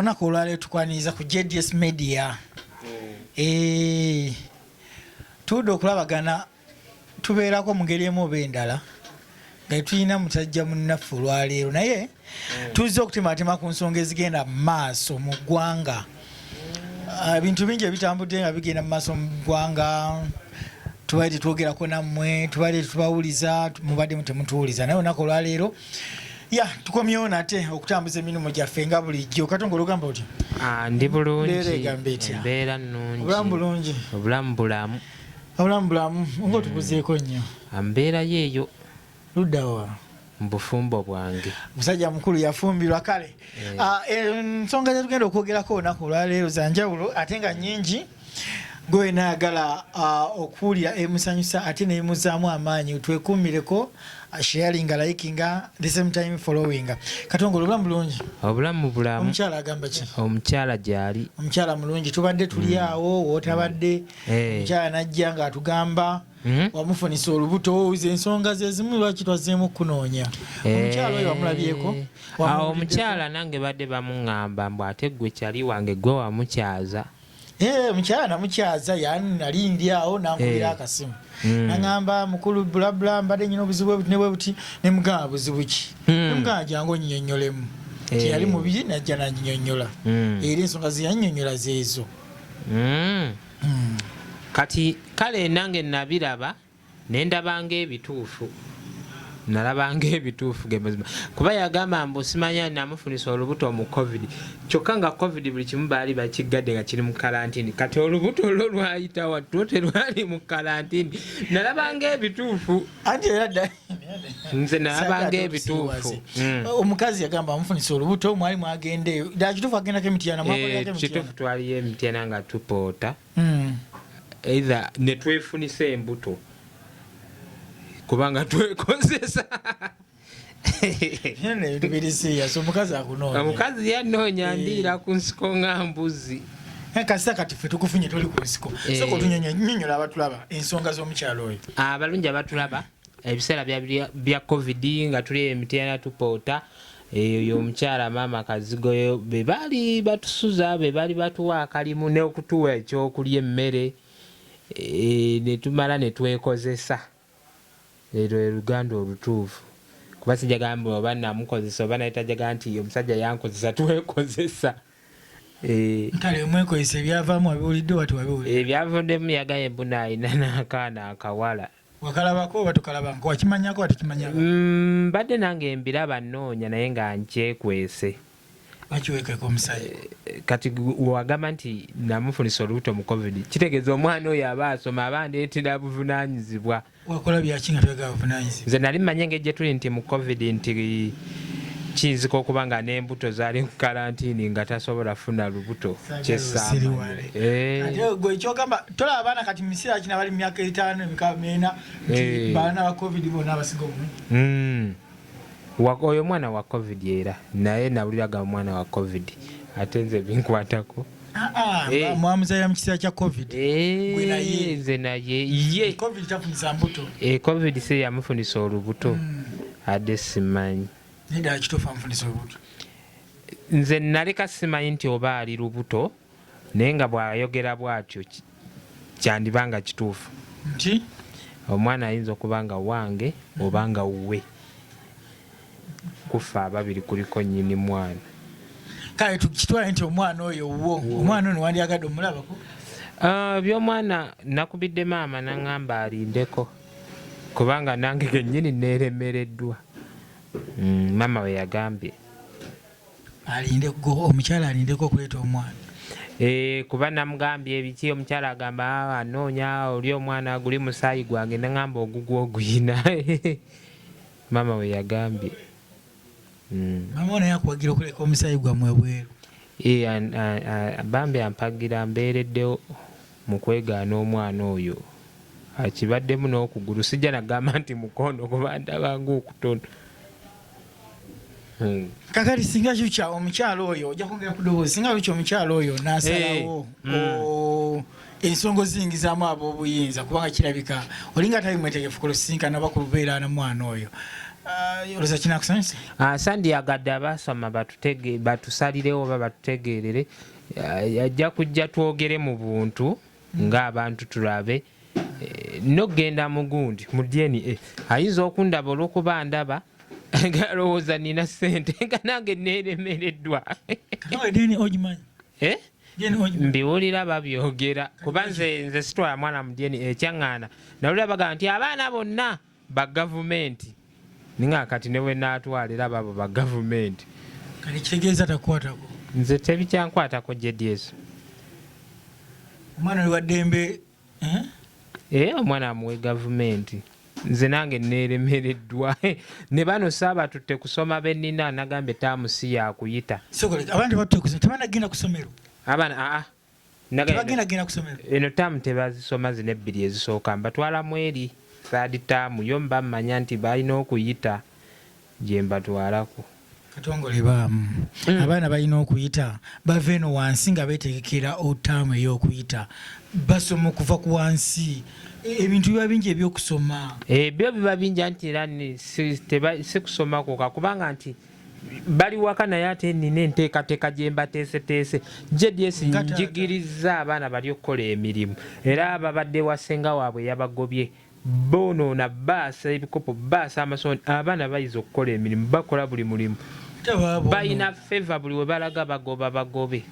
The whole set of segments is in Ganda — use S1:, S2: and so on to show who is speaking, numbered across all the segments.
S1: olunaku olwaleero tukwaniriza ku JDS Media. Tudde okulabagana tubeerako mu ngeri emu oba endala nga tulina mutajja munnaffe olwaleero naye tuzze okutematema ku nsonga ezigenda mu maaso mu ggwanga. Ebintu bingi ebitambudde nga bigenda mu maaso mu ggwanga. Tubadde twogerako nammwe, tubadde tubawuliza, mubadde temutuwuliza naye olunaku olwaleero tukomyewo nate okutambuza emirimu gyaffe nga bulijjo. Katongo olugamba oti
S2: ndi bulungi,
S1: embeera
S2: nnungi,
S1: obulamu bulungi,
S2: obulamu bulamu,
S1: obulamu bulamu ng'otubuzeeko nnyo.
S2: Mbeera yeeyo
S1: luddawa
S2: mu bufumbo bwange.
S1: Musajja mukulu yafumbirwa kale. Ensonga zetugenda okwogerako olunaku olwaleero za njawulo ate nga nnyingi. Gwe naagala okuwulira emusanyusa ate neemuzaamu amaanyi twekuumireko, sharing, liking, the same time following. Katongole obulamu bulungi.
S2: Obulamu bulamu.
S1: Omukyala agamba ki?
S2: Omukyala gyali.
S1: Omukyala mulungi. Tubadde tuli awo wootabadde. Omukyala najja nga atugamba wamufunisa olubuto ensonga ze zimu lwaki twazeemu kunoonya. Omukyala oyo wamulabyeko?
S2: Omukyala nange badde bamuŋŋamba mbu ate gwe kyali wange gwe wamukyaza.
S1: Omukyala namukyaza nali ndi awo nankubira akasimu naŋŋamba mukulu bulabula mbadde nyina obuzibu ne bwe buti ne mugamba buzibu ki nemugamba jangu onyinyonnyolemu teyali mubi najja nanyinyonnyola era ensonga zeyannyonnyola zeezo.
S2: Kati kale nange nabiraba nendabanga ebituufu, nalabanga ebituufu gemazima kuba yagamba mbu simanya namufunisa olubuto mu covid kyokka nga covid buli kimu baali bakigadde nga kiri mu karantini kati olubuto olwo lwayita wattu terwali mu karantini nalabanga ebituufu
S1: anti era
S2: nze nalabanga ebituufu.
S1: Omukazi yagamba amufunisa olubuto mwali mwagendeeyo ddala kituufu agendako emityana mwakolako
S2: kituufu twaliyo emityana nga tupoota either ne twefunisa embuto kubanga twekozesa
S1: omukazi akunoonya.
S2: Omukazi yanoonya ndiira ku nsiko nga mbuzi.
S1: Kasita kati ffe tukufunye toli ku nsiko soko tunyonnyola abatulaba ensonga z'omukyalo oyo.
S2: Abalungi abatulaba ebiseera bya covid nga tuli emityana tupoota eyo omukyala maama Kazigoyo be baali batusuza be baali batuwa akalimu n'okutuwa ekyokulya emmere ne tumala ne twekozesa. Leero Luganda olutuufu kuba sijagamba oba namukozesa oba nayetajagamba nti omusajja yankozesa twekozesa.
S1: Kale mwekozesa ebyavaamu wabiwulidde wati wabiwulidde?
S2: Ebyavuddemu yagaye embuna alina n'akaana akawala.
S1: Wakalabako oba tukalabako wakimanyako oba tukimanyako?
S2: Mbadde nange mbiraba nnoonya naye nga nkyekwese.
S1: Bakiweekeko omusajja
S2: kati wagamba nti namufunisa olubuto mu covid kitegeeza omwana oyo aba asoma aba ndeetera buvunaanyizibwa.
S1: Wakola byaki nga twegala buvunaanyizibwa?
S2: Nze nali mmanye ng'ejje tuli nti mu covid nti kiyinzika okuba nga n'embuto zaali mu karantini nga tasobola funa lubuto kyesamba.
S1: Ate gwe ekyogamba tolaba abaana kati mu biseera kino abali mu myaka 5 emikaaga 4 baana ba covid bonna abasinga obungi.
S2: Oyo mwana wa covid era naye nawuliraga omwana wa covid ate nze binkwatako.
S1: Mwamuzaala mu kiseera kya covid?
S2: Nze naye
S1: covid tafunisa mbuto.
S2: Covid si yamufunisa olubuto adde simanyi.
S1: Ddala kituufu amufunisa olubuto?
S2: Nze naleka simanyi nti oba ali lubuto naye nga bw'ayogera bw'atyo kyandibanga kituufu
S1: nti
S2: omwana ayinza okuba nga wange oba nga wuwe. Kufa ababiri kuliko nnyini mwana.
S1: Kale tukitwale nti omwana oyo wo omwana ono wandyagadde omulabako?
S2: By'omwana nakubidde maama naŋŋamba alindeko kubanga nange gennyini neeremereddwa. Maama we yagambye
S1: alindeko omukyala alindeko okuleeta omwana.
S2: Kuba namugambye ebiki omukyala agamba anoonya oli omwana guli musaayi gwange naŋŋamba ogugwo oguyina. Maama we yagambye.
S1: Mama ono yakuwagira okuleka omusaayi gwammwe bweru?
S2: Bambi ampagira mbeereddewo mu kwegaana omwana oyo akibaddemu n'okugulu sijja nagamba nti mukondo kuba ndabanga okutono.
S1: Kakati singa kyukya omukyalo oyo ojja kwongera ku ddoboozi singa kyukya omukyalo oyo n'asalawo ensonga ziyingizaamu ab'obuyinza kubanga kirabika olinga tali mwetegefu kulusisinkana oba ku lubeera na mwana oyo oleza kinakusanyusa
S2: sandyagadde abasoma batusalirewo oba batutegeerere ajja kujja twogere mu buntu ng'abantu tulabe nogenda mugundi mu DNA ayinza okundaba olw'okuba ndaba ngalowooza nina ssente nga nange neeremereddwa mbiwulira babyogera kuba nze sitwala mwana mu DNA ekyaŋŋaana nawulira bagaa nti abaana bonna ba gavumenti ninga kati ne bwe naatwalira babo ba gavumenti
S1: kati kitegeeza takwatako
S2: nze tebikyankwatako JDS
S1: omwana oli wa ddembe
S2: omwana amuwe gavumenti nze nange neeremereddwa ne bano saabatutte kusoma bennina nagambye taamusi yakuyita
S1: abantu batutte tebanagenda ku ssomero
S2: abaana
S1: tebagenda ku ssomero
S2: eno taamu tebazisoma zino ebbiri ezisooka mbatwalamu eri saadi taamu yo mba mmanya nti balina okuyita gye mbatwalako
S1: katongole baamu abaana balina okuyita bava eno wansi nga beetegekera otaamu ey'okuyita basoma okuva ku wansi ebintu biba bingi ebyokusoma
S2: ebyo biba bingi anti era si kusoma kwokka kubanga nti bali waka naye ate nina enteekateeka gye mbateeseteese JDS njigiriza abaana bali okukola emirimu era babadde wasenga waabwe yabagobye boonoona baasa ebikopo baasa amasoni abaana bayiza okukola emirimu bakola buli mulimu balina feva buli we balaga bagobe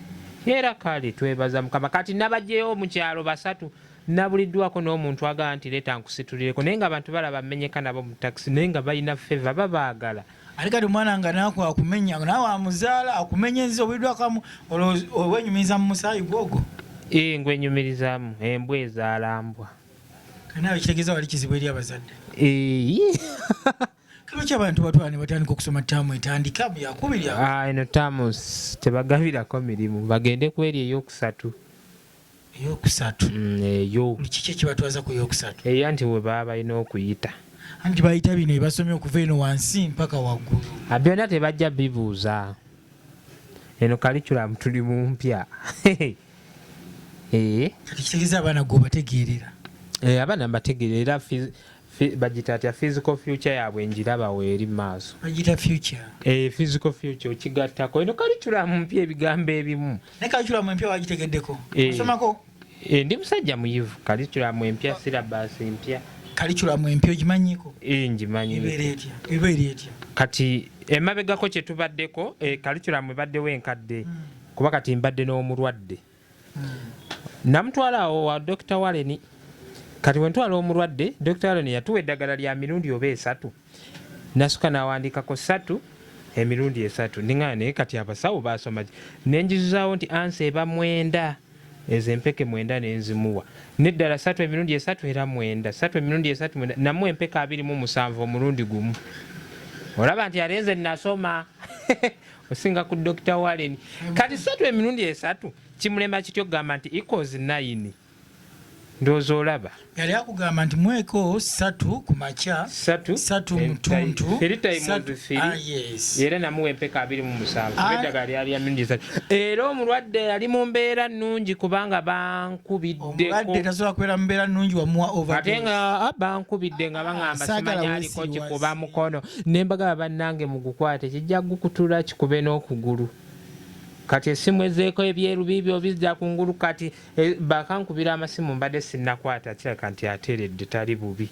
S2: era kale twebaza Mukama kati nabajjeyo mu kyalo basatu nabuliddwako n'omuntu agamba nti leeta nkusitulireko naye nga abantu balaba mmenyeka nabo mu takisi naye nga balina feva babaagala
S1: ate kati omwana nga naako akumenya naawe amuzaala akumenya enziza obuliddwakamu olwenyumiriza mu musaayi gwogo
S2: ngwenyumirizaamu embwa ezaala mbwa
S1: kanaawe kitegeeza wali kizibu eri abazadde lwaki abantu batwala ne batandika okusoma ttaamu etandika yakubiri
S2: eno ttaamu tebagabirako mirimu bagende ku eri eyokusatu eyo
S1: kiki ekibatwaza ku eyokusatu
S2: eyo anti we baba balina okuyita
S1: anti bayita bino ebasomye okuva eno wansi mpaka waggulu
S2: byonna tebajja bibuuza eno kalikulamu tuli mu mpya
S1: kati kitegeeza abaana gwe obategeerera
S2: abaana mbategeerera bagita atya physical future yaabwe njiraba weeri maaso
S1: bagita future
S2: physical future okigattako eno kalikulamu mpya ebigambo ebimu
S1: naye kalikulamu empya wagitegeddeko osomako
S2: ndi musajja muyivu kalikulamu empya sirabasi mpya
S1: kalikulamu empya ogimanyiko
S2: ngimanyi
S1: ebeera etya
S2: kati emabegako kye tubaddeko kalikulamu ebaddewo enkadde kuba kati mbadde n'omulwadde namutwala awo wa Dr. Warren kati wentwala omulwadde Dr. Warren yatuwa eddagala lya mirundi oba 3 nasuka nawandikako 3 emirundi 3 ndingana naye kati abasawo basoma nenjizaawo nti ansi eba 9 ezo empeke 9 nenzimuwa neddala 3 emirundi 3 era 9 3 emirundi 3 namu empeke 27 omulundi gumu olaba nti alenze nasoma osinga ku Dr. Warren kati 3 emirundi 3 kimulema kityo gamba nti equals 9 ndowooza olaba
S1: yali akugamba nti mweko 3 ku makya 3 mutuntu
S2: era namuwa empeka 27 eddagala lyali emirundi 3 era omulwadde yali mu mbeera nnungi kubanga bankubiddeko
S1: tasobola kubeera mu mbeera nnungi wamuwa overdose
S2: ate nga bankubidde nga baŋŋamba simanya aliko kikuba mukono nembagaba bannange mugukwate kijja gukutula kikube n'okugulu kati esimu ezeeko ebyeru bibyo bizja kungulu kati bakankubira amasimu mbadde sinnakwata kiraka nti ateeredde tali bubi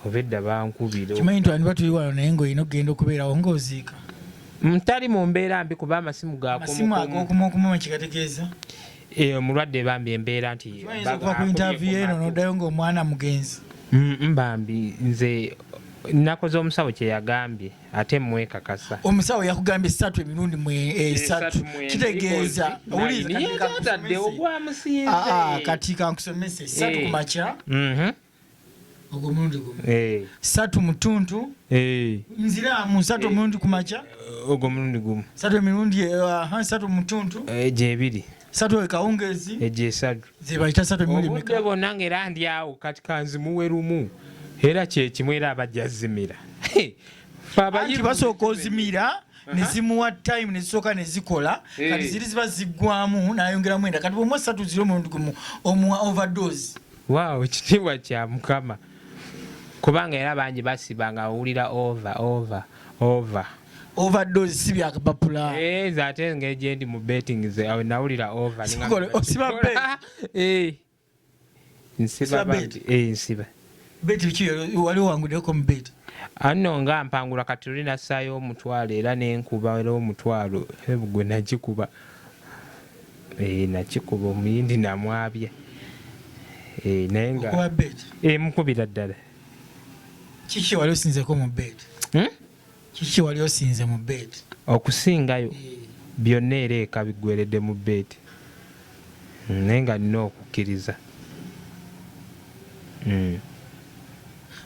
S2: obedda bankubira
S1: kimanyi nti wandi batuli wano naye ng'olina okugenda okubeerawo ng'oziika
S2: ntali mu mbeera mbi kuba amasimu
S1: gakumukumu kikategeeza
S2: omulwadde bambi embeera nti
S1: okuva ku interview eno n'oddayo ng'omwana mugenzi
S2: mbambi nze nakoze omusawo kye yagambye ate mwekakasa
S1: omusawo yakugambye 3 emirundi 3 kitegeeza kati kankusomese 3 ku makya ogwo mulundi gumu 3 mutuntu nziramu 3 omulundi ku makya
S2: ogwo mulundi gumu
S1: 3 emirundi 3 mutuntu
S2: gyebiri
S1: 3 ekawungezi
S2: egyesatu
S1: zebayita 3 emirundi
S2: obudde bonna ng'era ndi awo kati kanzimuwe lumu era kyekimu era abajja zimira
S1: anti basooka ozimira nezimuwa time nezisooka nezikola kati ziri ziba ziggwamu nayongeramu enda kati bwomwa 3 ziri omulundi gumu omuwa overdose
S2: waaw ekitiibwa kya Mukama kubanga era bangi basiba nga owulira over
S1: overdose si byakapapula
S2: ate ng'egyendi mu betting ze awe nawulira over
S1: osiba bet
S2: nsiba nsiba
S1: bet biki wali owanguddeko mu bet
S2: anno nga mpangula kati luli nassaayo omutwalo era nenkuba era omutwalo gwe nagikuba nakikuba omuyindi namwabya naye nga mukubira ddala
S1: kiki wali osinzeko mu bet kiki wali osinze mu bet
S2: okusingayo byonna era eka biggweredde mu bet naye nga nina okukkiriza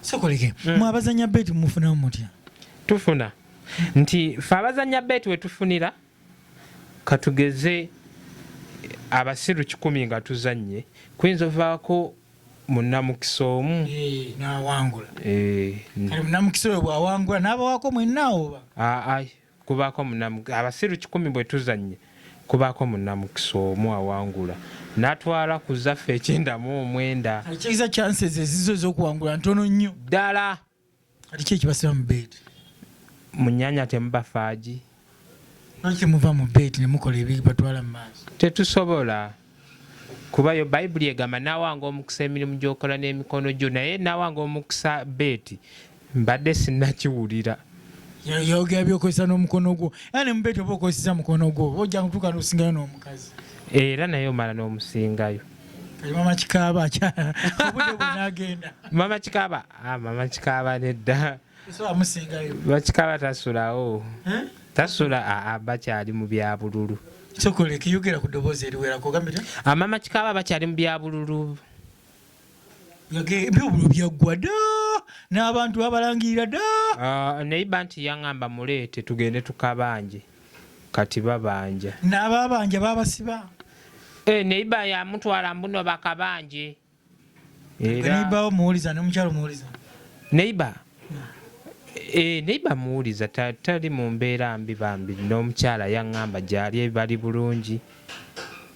S1: sokoleke mwabazanya bet mufunamu mutya
S2: tufuna nti fe abazanya bet wetufunira katugeze abasiru 100 nga tuzanye kuyinza ovaako munnamukisa omu
S1: nawangula kale munnamukisa oyo bwawangula n'abawako mwenna oba
S2: kubaako abasiru 100 bwe tuzanye kubaako munnamukisa omu awangula natwala ku zaffe 99
S1: ekiza chances ezizo ez'okuwangula ntono nnyo
S2: ddala
S1: kati ki ekibasiba mu bet
S2: mu nnyanya temuba faaji
S1: lwaki muva mu bet ne mukola ebiri batwala mu maaso
S2: tetusobola kuba yo bayibuli egamba nawanga omukisa emirimu gy'okola n'emikono gyo naye nawanga omukisa bet mbadde sinnakiwulira
S1: yogera byokozesa n'omukono gwo era ne mu bet oba okozesa mukono gwo ojja kutuuka n'osingayo n'omukazi
S2: era naye omala n'omusingayo
S1: mama kikaaba obudde bwenaagenda
S2: mama kikaaba nedda bakikaaba tasulawo tasula bakyali mu bya bululu
S1: sokoleke yogera ku ddoboozi eriwerako gambira
S2: mama kikaaba bakyali mu bya bululu
S1: ebyobululu byaggwa dda n'abantu babalangirira dda
S2: neiba nti yaŋŋamba muleete tugende tukabanje kati babanja
S1: n'ababanja babasiba
S2: neiba yamutwala mbuno bakabanje
S1: neibawo muwuliza nemukyalo muwuliza
S2: neiba neiba muwuliza tali mu mbeera mbi bambi n'omukyala yaŋŋamba gyali bali bulungi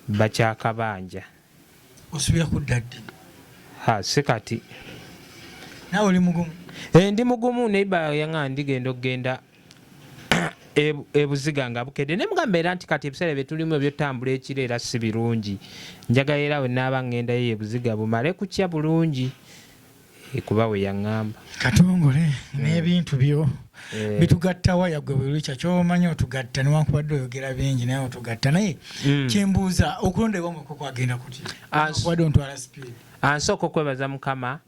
S2: bakyakabanja
S1: osubira kudda ddi
S2: si kati
S1: naawe oli mugumu
S2: ndi mugumu neiba yaŋŋamba ndigenda okugenda ebuziga nga bukedde ne mugamba era nti kati ebiseera bye tulimu ebyotambula ekiro era si birungi njagala era we naaba ŋŋendayo ebuziga bumale kukya bulungi kuba we yaŋŋamba
S1: katongole n'ebintu byo bitugatta waya gwe buli lukya kyomanyi otugatta newankubadde oyogera bingi naye otugatta naye kyembuuza okulondebwa mweko kwagenda kuti kubadde ontwala speed
S2: ansooka okwebaza mukama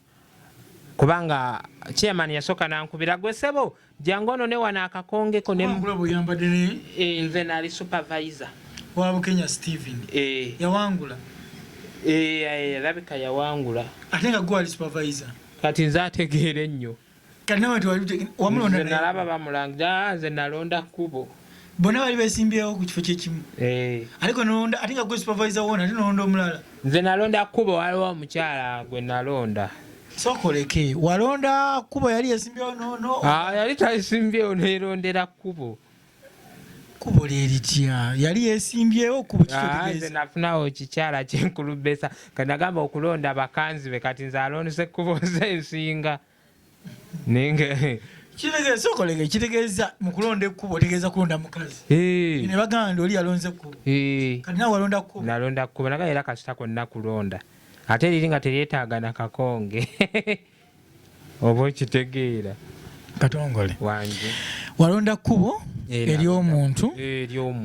S2: kubanga chairman yasooka nankubira gwe sebo jangu ono ne wano akakongeko nze naali supervisor
S1: wa Bukenya Steven yawangula
S2: alabika yawangula
S1: ate nga gwe ali supervisor
S2: kati nze ategeera ennyo nze nalaba bamulanga nze nalonda kkubo
S1: bonna bali besimbyewo ku kifo kyekimu aliko nalonda ate nga gwe supervisor wona ate nalonda omulala
S2: nze nalonda kkubo waliwo omukyala gwe nalonda
S1: sokoleke walonda kkubo yali yesimbyewo
S2: yali tayesimbyewo nerondera kkubo
S1: kkubo lyeritya yali yesimbyewo kkubo
S2: nze nafunawo kikyala kyenkulubesa kanagamba okulonda bakanzi be kati nze alondese kkubo zensinga nenge
S1: sokoleke kitegeeza mu kulonda ekkubo otegeeza kulonda mukazi ne bagamba ndi oli yalonze ekkubo kati nawe walonda kkubo
S2: nalonda kkubo naga era kasita konna kulonda ate liri nga teryetaaga na kakonge oba okitegeera
S1: katongole
S2: wange
S1: walonda kkubo eri omuntu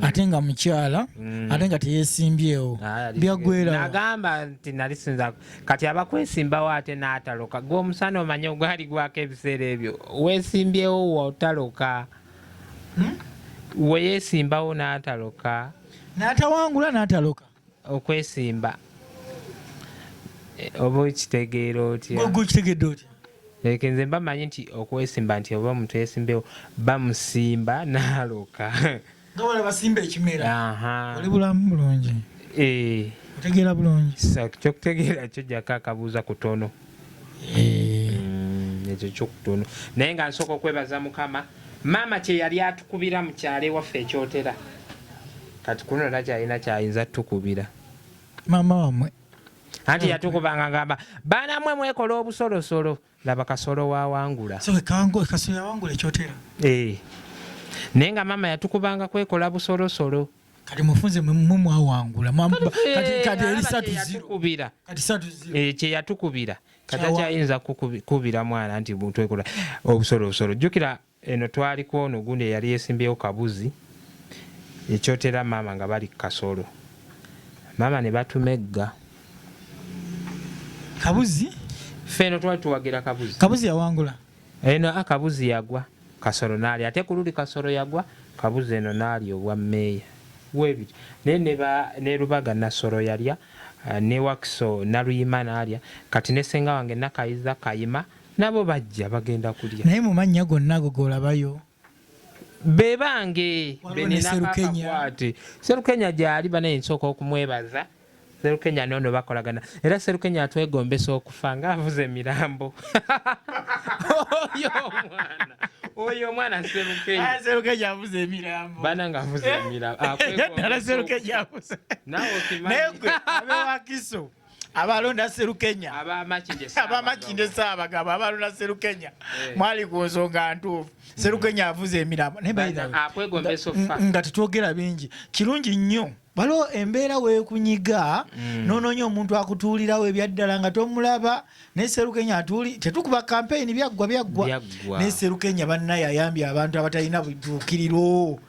S1: ate nga mukyala ate nga teyesimbyewo byaggwera
S2: nagamba nti nali sinza kati abakwesimbawo ate n'ataloka gwe omusana omanye ogwali gwako ebiseera ebyo wesimbyewo wotaloka weyesimbawo n'ataloka
S1: n'atawangula n'ataloka
S2: okwesimba oba okitegeera otya
S1: gwe kitegedde otya
S2: leke nze mbamanyi nti okwesimba nti oba omuntu yesimbewo bamusimba n'aloka
S1: nga wala basimba ekimera oli bulamu bulungi otegeera bulungi
S2: kyokutegeera kyo jjako akabuuza kutono ekyo kyokutono naye nga nsooka okwebaza mukama maama kye yali atukubira mu kyalo ewaffe ekyotera kati kuno nakyalina kyayinza tukubira
S1: maama wamwe
S2: anti yatukubanga ngamba baana mwe mwekola obusolosolo laba kasolo wawangula
S1: so kasolo yawangula ekyotera
S2: naye nga mama yatukubanga kwekola busolosolo
S1: kati mufunze mwawangula kati eri 3-0
S2: kye yatukubira kati akyayinza kukubira mwana nti twekola obusolosolo jjukira eno twaliko ono gundi eyali yesimbyewo kabuzi ekyotera mama nga bali kasolo mama ne batumegga
S1: kabuzi
S2: feno twali tuwagira kabuzi
S1: yawangula
S2: eno akabuzi yagwa kasolo nali ate kululi kasolo yagwa kabuzi eno nali obwa meeya webiri ne Lubaga Nasolo yalya ne Wakiso Naluyima nalya kati ne senga wange Nakayiza Kayima nabo bajja bagenda kulya
S1: naye mu mannya gonna ago golabayo
S2: bebange Serukenya gyali bane nsooka okumwebaza Serukenya nono bakolagana era Serukenya atwegombesa okufa ng'avuze emirambo oyo mwana
S1: Serukenya avuze emirambo
S2: bana ng'avuze emirambo
S1: ddala Serukenya avuze
S2: nawe
S1: negwe abewakiso abalonda Serukenya abamakinde Ssaabagabo abalonda Serukenya mwali ku nsonga ntuufu Serukenya avuze emirambo nga tetwogera bingi kirungi nnyo waliwo embeera weekunyiga noononya omuntu akutuulirawo ebyaddala nga tomulaba naye Serukenya atuuli tetukuba kampeyini byaggwa naye Serukenya bannaye ayambye abantu abatalina butuukiriro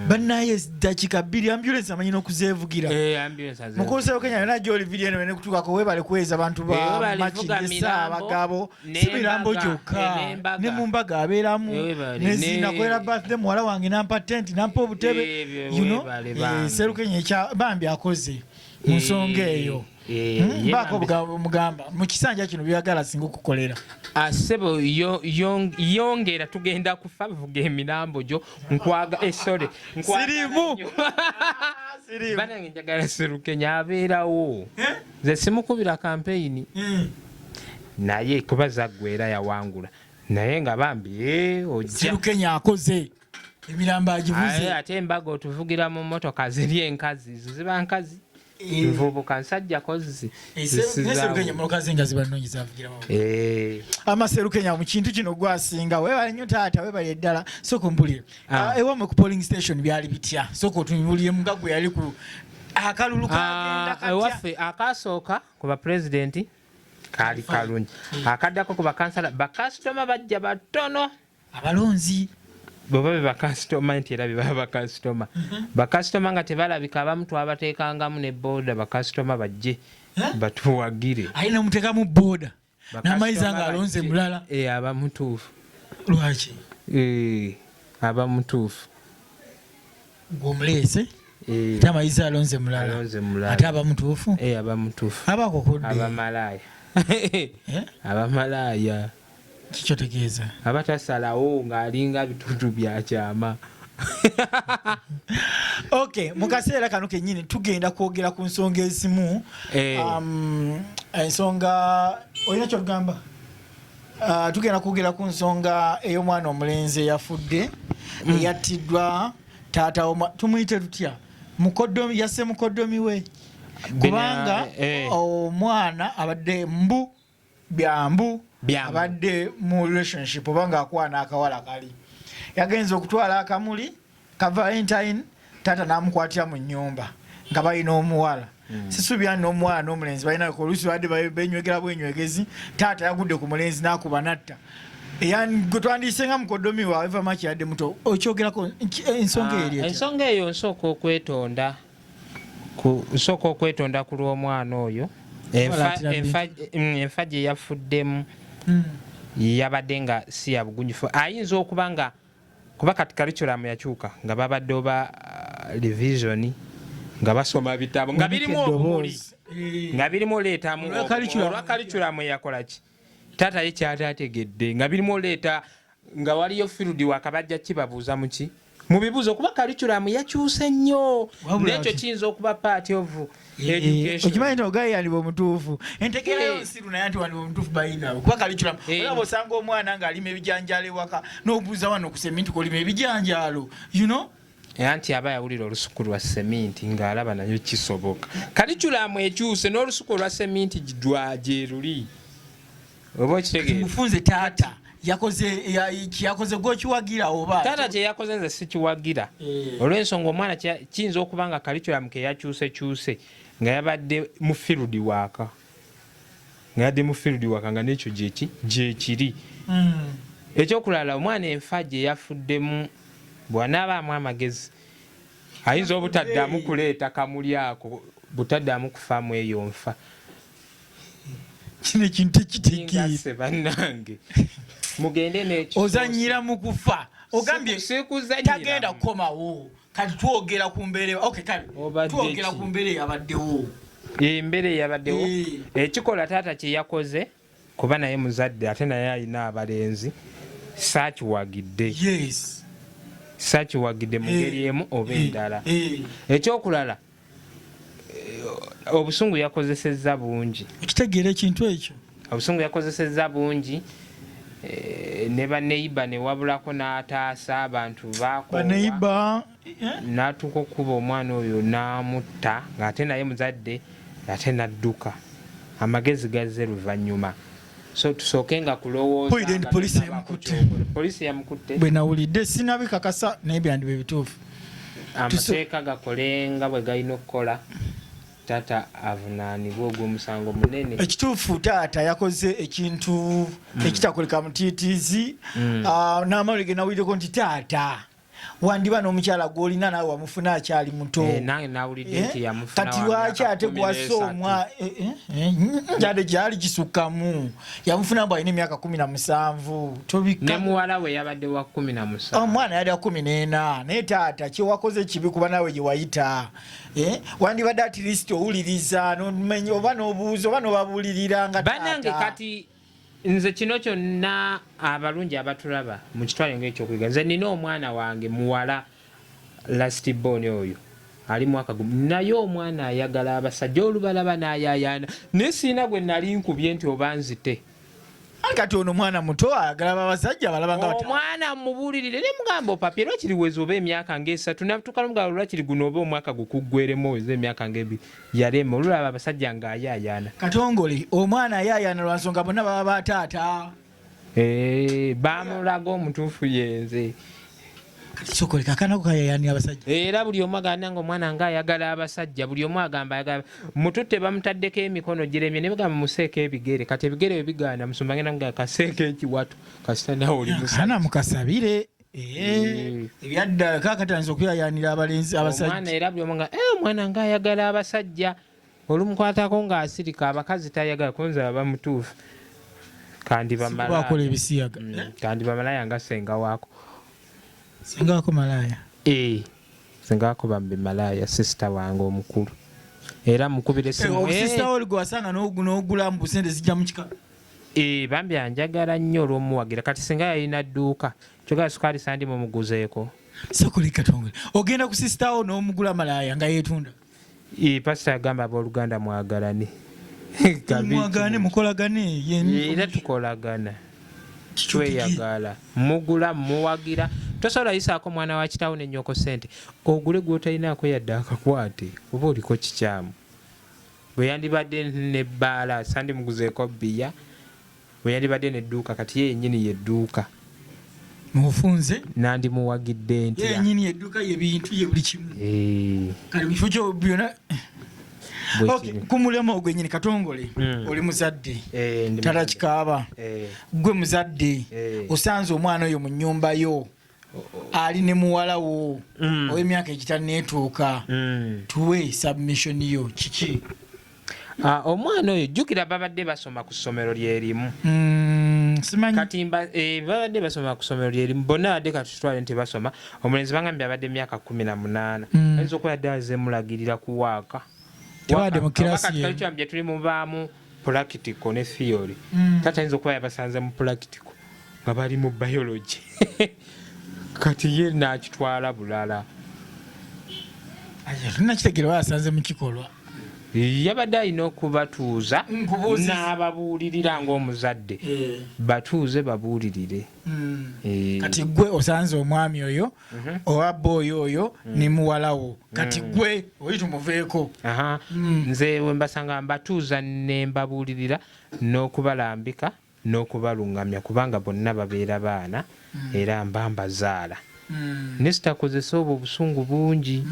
S1: bannaye dakiika 2 ambulance amanyi n'okuzeevugira mukulu Serukenya yona gy'oli vidiyo eno nekutuukako weebale kweza abantu bamakinde Ssaabagabo si mirambo gyokka ne mu mbaga abeeramu nezinakolera birthday muwala wange nampa tenti nampa obutebe Serukenya bambi akoze mu nsonga eyo mbaako mugamba mu kisanja kino byagala singa okukolera
S2: asebo yongera tugenda kufa bivuga emirambo gyo sirimu banange njagala Serukenya abeerawo nze simukubira kampeyini naye kuba zaggwa era yawangula naye nga bambi ojja
S1: Serukenya akoze emirambo agivuze
S2: ate embaga otuvugira mu mmotoka ziri enkazi ziba nkazi nvubuka nsajja kozi
S1: Serukenya mulokazi nga zibanonyeza avugiramu Serukenya mu kintu kino gwasinga webale nnyo taata webale eddala soko mpulire ewamwe ku polling station byali bitya soko tunyulire mugagwe yali ku akalulu kagenda katya
S2: ewaffe akasooka ku ba president kali kalungi akaddako ku bakansala bakasitoma bajja batono
S1: abalonzi
S2: boba be bakasitoma nti era beba bakasitoma bakasitoma nga tebalabika abamu twabateekangamu ne booda bakasitoma bajje batuwagire
S1: ayina muteeka mu booda n'amayiza nga alonze mulala
S2: abamutuufu
S1: lwaki
S2: abamutuufu
S1: ng'omuleese ate amayiza alonze mulala ate abamutuufu abakokodde
S2: abamalaaya
S1: kikyotegeeza
S2: abatasalawo ng'alinga bitundu byakyama
S1: okay mu kaseera kano kennyini tugenda kwogera ku nsonga ezimu ensonga olina kyogamba tugenda kwogera ku nsonga ey'omwana omulenzi eyafudde eyattiddwa taata tumuyite tutya yasse mukoddomi we kubanga omwana abadde byambu abadde mu relationship obanga akwana akawala kali yagenza okutwala akamuli ka Valentine taata n'amukwatira mu nnyumba nga balina omuwala sisubira n'omuwala n'omulenzi balina oluusi badde benywegera bwenywegezi taata yagudde ku mulenzi n'akuba natta gwe twandiise nga mukoddomi wawe vamaki yadde muto okyogerako ensonga
S2: eyo nsooka okwetonda ku lw'omwana oyo enfa gye yafuddemu yabadde nga si ya bugunjufu ayinza okuba nga kuba kati curriculum yakyuka nga babadde oba revision nga basoma bitabo nga birimu obumuli nga birimu oleetamu olwa curriculum eyakolaki taata ye kyataategedde nga birimu oleeta nga waliyo field wakabajja kibabuuza muki mu bibuuzo kuba curriculum yakyuse nnyo n'ekyo kiyinza okuba part of education
S1: okimanyi nti ogayi yaliba omutuufu entegeera yonsiru naye nti waliba omutuufu balinawe kuba curriculum olaba osanga omwana ng'alima ebijanjaalo ewaka n'obuuza wano ku seminti kolima ebijanjaalo
S2: anti aba yawulira olusuku lwa seminti ng'alaba nayo kisoboka kalikulamu ekyuse n'olusuku olwa seminti gye luli oba okitegeera
S1: mufunze taata yakoze gwokiwagira oba
S2: taata kye yakoze nze sikiwagira olw'ensonga omwana kiyinza okuba nga kalikulamu ke yakyusekyuse nga yabadde mu field waka nga n'ekyo gyekiri ekyokulala omwana enfa gye yafuddemu bw'anaabaamu amagezi ayinza obutaddamu kuleeta kamuli ako butaddamu kufaamu eyo nfa
S1: kino ekintu ekitegeera
S2: bannange mugende n'ekyo
S1: ozanyira mu kufa ogambye tagenda kukomawo kati twogera ku mbeera twogera ku mbeera eyabaddewo
S2: embeera eyabaddewo ekikola taata kye yakoze kuba naye muzadde ate naye alina abalenzi saakiwagidde saakiwagidde mu ngeri emu oba endala ekyokulala obusungu yakozesezza bungi
S1: okitegeera ekintu ekyo
S2: obusungu yakozesezza bungi ne baneiba ne wabulako n'ataasa abantu
S1: baneiba
S2: n'atuuka okuba omwana oyo n'amutta ng'ate naye muzadde ate n'adduka amagezi gazze luvannyuma so tusookenga kulowooza poliisi yamukutte
S1: bwe nawulidde sinabikakasa naye byandiba ebituufu
S2: amateeka gakole nga bwe galina okukola taata avunaanibwa ogw'omusango munene
S1: ekituufu taata yakoze ekintu ekitakoleka mutiitiizi n'amaliro ge nawuliddeko nti taata wandiba n'omukyala gw'olina naawe wamufuna akyali muto
S2: nange nawulidde nti yamufuna
S1: kati lwaki ate gwassa jade gyali kisukkamu yamufuna mbu alina emyaka 17
S2: ne muwala we yabadde wa 17
S1: omwana yali wa 14 naye taata kyewakoze kibi kuba naawe gye wayita wandibadde at least owuliriza nomenya oba n'obuuza oba n'obabuulirira nga
S2: bannange kati nze kino kyonna abalungi abatulaba mu kitwale ng'ekyokuyiga nze nina omwana wange muwala last born oyo ali mwaka gumu naye omwana ayagala abasajja olubalaba n'ayaayaana naye siina gwe nali nkubye nti oba nzite
S1: kati ono mwana muto ayagala abasajja balaba nga
S2: omwana mubuulirire ne mugamba opapye lwakiri wezi oba emyaka ng'esatu natuuka nomugamba lwakiri guno oba omwaka gukuggweremu oweza emyaka ng'ebiri yalema olulaba abasajja ng'ayaayaana
S1: katongole omwana ayaayaana lwa nsonga bonna baba bataata
S2: bamulaga omutuufu yenze
S1: sokole kakanako kayayaanira abasajja
S2: era buli omu agamba nga omwana ng'ayagala abasajja buli omu agamba ayagala mututte bamutaddeko emikono giremye ne bagamba museeko ebigere kati ebigere bwe bigaana musumba ngenda mugaa kaseeko ekiwatu kasita nawe oli
S1: musana mukasabire ebyaddala kakatanisa okuyayaanira abalenzi abasajja
S2: omwana era buli omu nga omwana ng'ayagala abasajja olumukwatako ng'asirika abakazi tayagala kunza aba mutuufu kandi
S1: bakola ebisiyaga
S2: kandi bamalaya nga senga waako
S1: senga wako malaya
S2: senga wako bambe malaya sister wange omukulu era mukubire simu
S1: sister oli gwe wasanga n'ogula mu busente zijja mu kika
S2: bambi anjagala nnyo olw'omuwagira kati singa yalina dduuka kyogala sukaali sandi mumuguzeeko
S1: sokole katongole ogenda ku sister wo n'omugula malaya nga yeetunda
S2: pasita yagamba abooluganda mwagalane
S1: mwagalane mukolagane
S2: era tukolagana tweyagala mugula muwagira tosobola yisaako mwana wa kitawo ne nnyoko sente ogule gw'otalinaako yadde akakwate oba oliko kikyamu bwe yandibadde nebbaala sandi muguzeeko bbiya bwe yandibadde nedduuka kati ye yennyini yedduuka
S1: mufunze
S2: nandimuwagidde nti
S1: yennyini yedduuka yebintu ye buli kimu kale mu kifo kyo byonna kumulema ogwenyini katongole oli muzadde tala kikaaba gwe muzadde osanze omwana oyo mu nnyumba yo ali ne muwala wo ow'emyaka egitaneetuuka tuwe submission yo kiki
S2: omwana oyo jjukira babadde basoma ku ssomero lyerimu kati babadde basoma ku ssomero lyerimu bonna badde katutwale nti basoma omulenzi bangambye abadde emyaka 18 ayinza okuba yadde azemulagirira ku waaka
S1: tebadde mu kirasi
S2: ye tuli mubaamu practical ne theory tata ayinza okuba yabasanze mu practical nga bali mu biology kati ye nakitwala bulala
S1: tulina kitegeera bayasanze mu kikolwa
S2: yabadde alina okubatuuza n'ababuulirira ng'omuzadde batuuze babuulirire.
S1: Kati gwe osanze omwami oyo owa boy oyo ne muwalawo kati gwe oyi tumuveeko.
S2: Nze bwe mbasanga mbatuuza ne mbabuulirira n'okubalambika n'okubalungamya kubanga bonna babeera baana era mba mbazaala. Ne sitakozesa obwo obusungu bungi.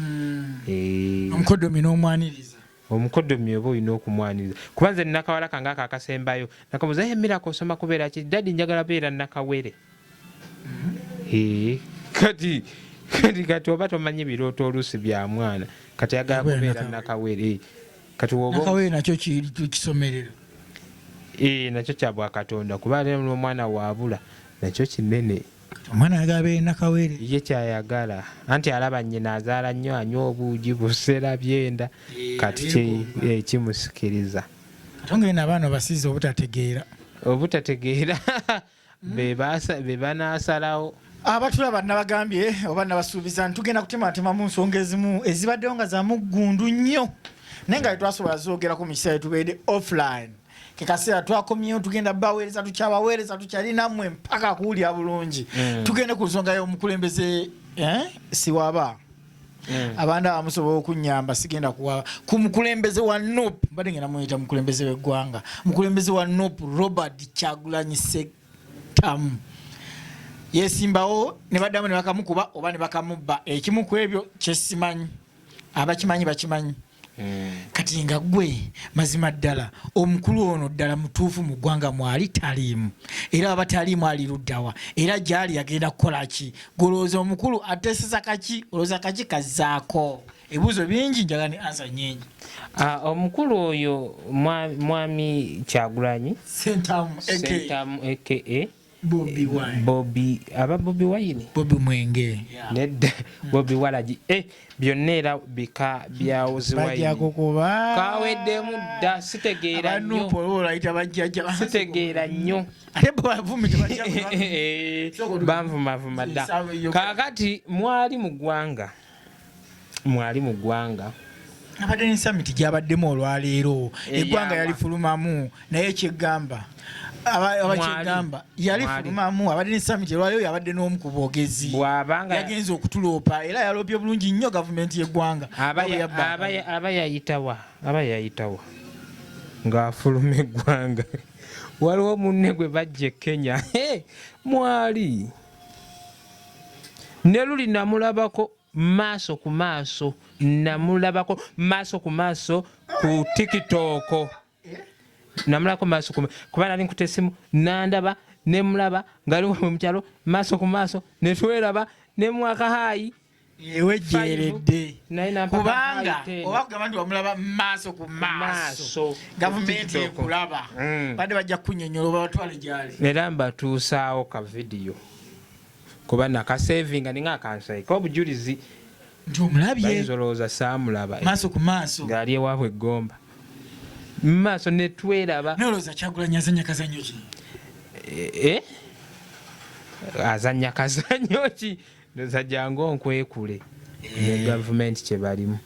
S1: Omukodomi n'omwaniriza.
S2: Omukodomi oba olina okumwaniriza kuba nze nakawala kange ako akasembayo nakamubuuza Emirako osoma kubeera ki? Daddy njagala beera nakawere. Kati oba tomanyi ebirooto oluusi bya mwana kati ayagala kubeera nakawere. Kati
S1: nakawere nakyo kisomerera.
S2: Nakyo kya Bwakatonda kuba n'omwana waabula nakyo kinene.
S1: Omwana ayagala beera nakawere.
S2: Ye kyayagala anti alaba nnyina azaala nnyo anywa obuugi busera byenda kati kimusikiriza.
S1: Katongere n'abaana basize
S2: obutategeera be banaasalawo.
S1: Abatulaba nabagambye oba nabasuubiza ntugenda kutematema mu nsonga ezimu ezibaddewo nga za muggundu nnyo naye nga twasobola zogerako mu kiseera tubeedde offline. Kikaseera twakomyewo tugenda baweereza tukyabaweereza tukyalinammwe mpaka kuwulira bulungi. Tugende ku nsonga y'omukulembeze siwaba abaana bamusobola okunyamba sigenda kuwa ku mukulembeze wa NUP mbadde ngenda muyita mukulembeze w'eggwanga mukulembeze wa NUP Robert Kyagulanyi Ssentamu yesimbawo ne baddamu ne bakamukuba oba ne bakamubba ekimu ku ebyo kyesimanyi abakimanyi bakimanyi. Kati nga gwe mazima ddala omukulu ono ddala mutuufu mu ggwanga mwali taliimu era abataliimu ali luddawa era gyali yagenda kukola ki golooza omukulu ateeseza kaki olooza kaki kazzaako ebibuuzo bingi njagala ne ansa nnyingi.
S2: Omukulu oyo mwami Kyagulanyi
S1: Ssentamu
S2: aka
S1: Bobi Wine.
S2: Bobi Wine.
S1: Bobi Mwenge.
S2: Nedda Bobi Walaji. Byonna era bika byawozi Wine.
S1: Bajja kukuba.
S2: Kaweddemu dda sitegeera nnyo.
S1: Abantu polo ayita bajjajja.
S2: Sitegeera nnyo.
S1: Ate bavumi tebajja
S2: banvuma dda. Kaakati mwali mu ggwanga.
S1: Abadde ne summit gy'abaddemu olwaleero. Eggwanga yalifulumamu naye kyeggamba. Abakyegamba yali fulumamu abadde ne summit olwaleero yabadde n'omu ku boogezi yagenza okutuloopa era yaloopye bulungi nnyo gavumenti y'eggwanga.
S2: aba yayitawa ng'afuluma eggwanga. Waliwo munne gwe bajja e Kenya mwali ne luli namulabako maaso ku maaso ku TikTok. Namulako maaso kuba nali nkutte essimu nandaba ne mulaba ng'ali mu kyalo maaso ku maaso ne tweraba ne mwaka haayi
S1: ewejjeeredde kubanga oba kugamba nti wamulaba maaso ku maaso gavumenti ekulaba badde bajja kunnyonnyola oba batwale gyali
S2: era mbatuusaawo ka vidiyo kuba nakasevinga ninga akansaika obujulizi
S1: nti omulabye
S2: bayinza olowooza saamulaba
S1: maaso ku maaso
S2: ng'ali ewaabwe Gomba maaso ne tweraba
S1: nolowooza Kyagulanyi azannya kazannyo ki
S2: azannya kazannyo ki ndoza jangu onkwekule ne gavumenti kye balimu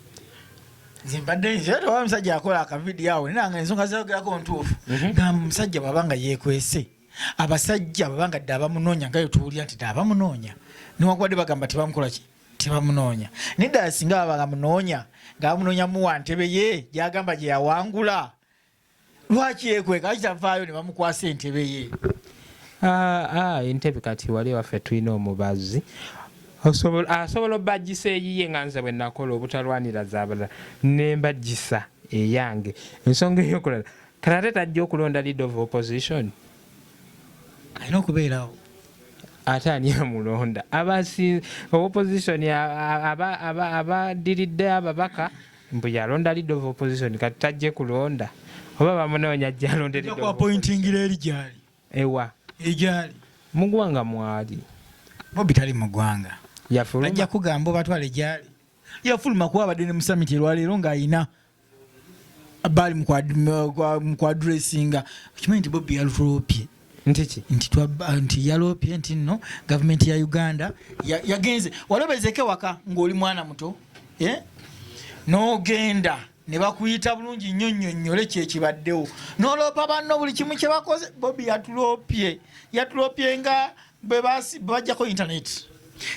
S1: nze mbadde nze oba omusajja akola akavidiyo awo naye nga ensonga zayogerako ntuufu nga musajja bw'aba nga yeekwese abasajja bw'aba nga dde abamunoonya nga yotuwulira nti dde abamunoonya newankubadde bagamba tebamukola ki tebamunoonya naye ddala singa baba bamunoonya nga bamunoonya muwa ntebe ye gyagamba gye yawangula lwaki yeekweka kitavaayo ne bamukwasa entebe ye.
S2: Entebe kati wali waffe tulina omubazi asobola obbagisa eyiye nga nze bwe nakola obutalwanira z'abalala ne mbagisa eyange ensonga ey'okulala kale tajja okulonda leader of opposition
S1: alina okubeerawo
S2: ate ani amulonda opposition abadiridde ababaka mbu yalonda leader of opposition kati tajje kulonda oba bamunoonya ajja alonde leader of
S1: appointingira eri gyali
S2: ewa
S1: egyali
S2: mu ggwanga mwali
S1: Bobi tali mu ggwanga ajja kugamba obatwale gyali yafuluma kuba abadde ne musamiti erwaleero ng'ayina baali mu kwadressinga kimanyi nti Bobi yalutulopye nti yaloopye nti nno gavumenti ya Uganda yagenze walobezeko waka ng'oli mwana muto n'ogenda ne bakuyita bulungi nnyo nnyonnyole kyekibaddewo n'oloopa banno buli kimu kye bakoze. Bobi yatuloopye nga bwe bajjako intaneti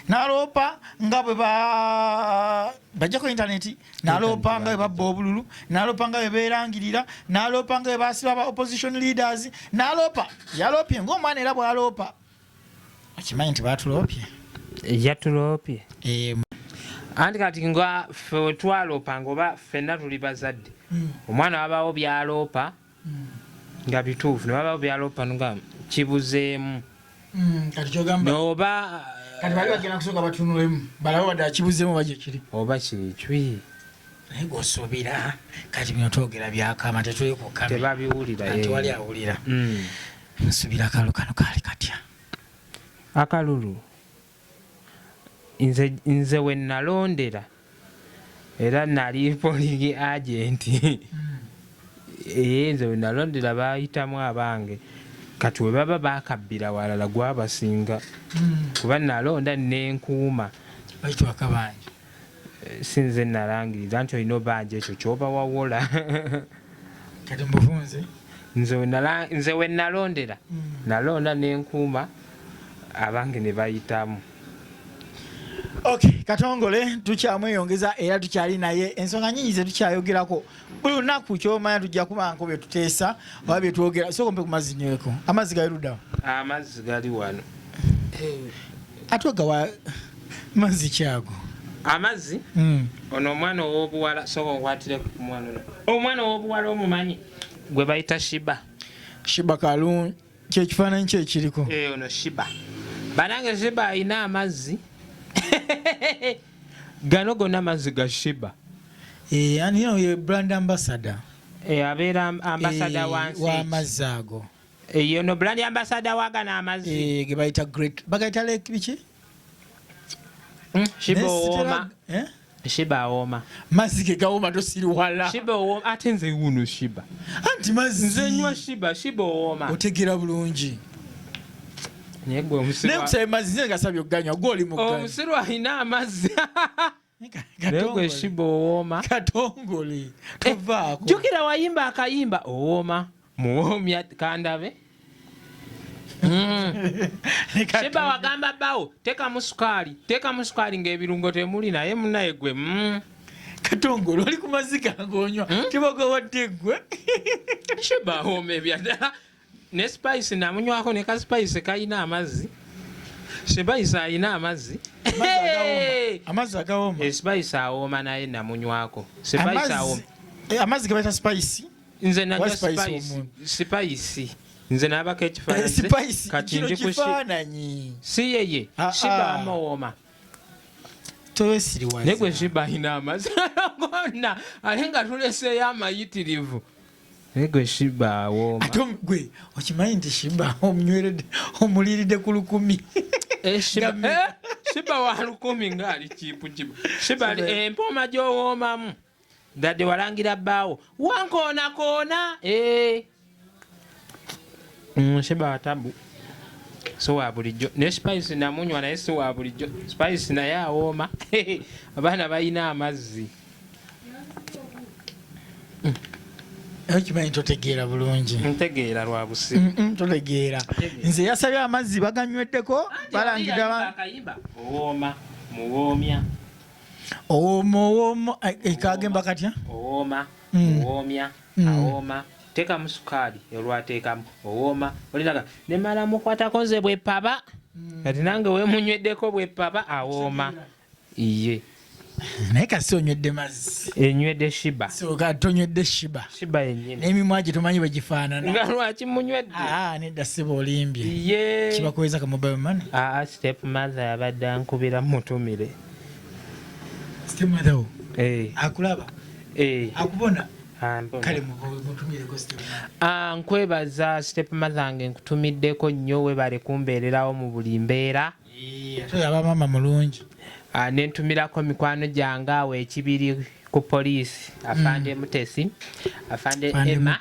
S1: n'aloopa nga bwe bajjako intaneti n'aloopa nga bwe babba obululu n'aloopa nga bwe beerangirira n'aloopa nga bwe basiba ba opposition leaders yaloopye ng'omwana era bw'aloopa. Okimanyi nti baatuloopye
S2: yatuloopye anti kati nga ffe wetwaloopanga oba ffenna tuli bazadde omwana wabaawo byaloopa nga bituufu ne wabaawo byaloopa nga kibuzeemu
S1: kati kyogamba
S2: noba
S1: kati bali bagenda kusooka batunulemu balaba wadde akibuzeemu oba gyekiri
S2: oba kirikwi
S1: naye g'osuubira kati bino twogera byakama tetuli ku kamera
S2: tebabiwulira
S1: tewali awulira nsuubira akalulu kano kaali katya
S2: akalulu nze we nalondera era nali polling agent nze we nalondera bayitamu abange kati we baba bakabbira walala gwabasinga kuba nalonda nenkuuma
S1: bayitibwa kabanja
S2: sinze nalangiriza nti olina obanja ekyo kyoba wawola
S1: kati mbufunze
S2: nze we nalondera nalonda nenkuuma abange ne bayitamu.
S1: Okay, Katongole tukyamweyongeza era tukyali naye ensonga nyingi ze tukyayogerako buli lunaku kyomanya tujja kubanko bye tuteesa oba bye twogera soko mpe ku mazzi nyweko amazzi gali luddawo
S2: amazzi gali wano
S1: atwagawa mazzi kyago
S2: amazzi ono omwana ow'obuwala soko nkwatire ku mwana omwana ow'obuwala omumanyi gwe bayita Shiba
S1: Kalungi kyekifaananyi kye kiriko
S2: ono Shiba banange Shiba alina amazzi gano gonna amazzi ga Shiba
S1: anino ye brand ambassador
S2: abeera ambassador
S1: w'amazzi ago
S2: yono brand ambassador wagana amazzi
S1: ge bayita great bagayita lake biki
S2: Shiba owooma Shiba awooma
S1: mazzi ge gawooma tosiriwala
S2: Shiba owooma ate nze wuno Shiba
S1: anti mazzi
S2: nze nywa Shiba owooma
S1: otegera bulungi
S2: naye gwe omusiru
S1: mazzi nze gasabye okuganywa gwoli mu gganya
S2: omusiru alina amazzi naye gwe Shiba owooma
S1: Katongole tovaako
S2: jjukira wayimba akayimba owooma muwoomya kandabe Shiba wagamba bawo tekamu sukaali ng'ebirungo temuli naye munaye gwe
S1: Katongole oli ku mazzi gangonywa tibagowadde gwe
S2: Shiba awooma ebyadala ne spice namunywako ne ka spice kayina amazzi spice ayina amazzi
S1: amazzi agawooma
S2: spice awooma naye namunywako spice awooma
S1: amazzi ge bayita spice
S2: nze najwa spice nze nabako
S1: ekifaananyi kati kifaananyi
S2: si yeye Shiba amuwooma
S1: towesiriwaza
S2: ne gwe Shiba ayina amazzi gonna ale nga tuleseeyo amayitirivu naye gwe Shiba awooma
S1: ate gwe okimanyi nti Shiba omuliiridde ku 10
S2: Shiba wa 10 ng'ali kiipu Shiba empooma gy'owoomamu dadde walangira bbaawo wankoonakoona Shiba watabu so wa bulijjo ne spice namunywa naye si wa bulijjo spice naye awooma abaana balina amazzi
S1: okimanyi totegeera bulungi
S2: ntegeera lwa busiru
S1: totegeera nze yasabye amazzi baganyweddeko balangira
S2: akayimba owooma muwoomya
S1: owooma kagemba katya
S2: owooma muwoomya awooma tekamu sukaali olwateekamu owooma olinaga ne mala mukwatako nze bwe papa kati nange weemunyweddeko bwe papa awooma iye
S1: naye kasi onywedde mazzi
S2: enywedde Shiba
S1: soka tonywedde Shiba
S2: yennyini
S1: n'emimwa gye tomanyi bwe gifaanana
S2: nga lwaki munywedde
S1: nedda siba olimbye
S2: ye
S1: kibakuweza ka mobile money
S2: step mother yabadde ankubira mutumire
S1: step mother wo akulaba akubona kale mutumireko step mother
S2: nkwebaza step mother nge nkutumiddeko nnyo webale kumbeererawo mu buli mbeera
S1: yaba mama mulungi
S2: nentumirako mikwano gyange awo ekibiri ku poliisi afande Mutesi afande Emma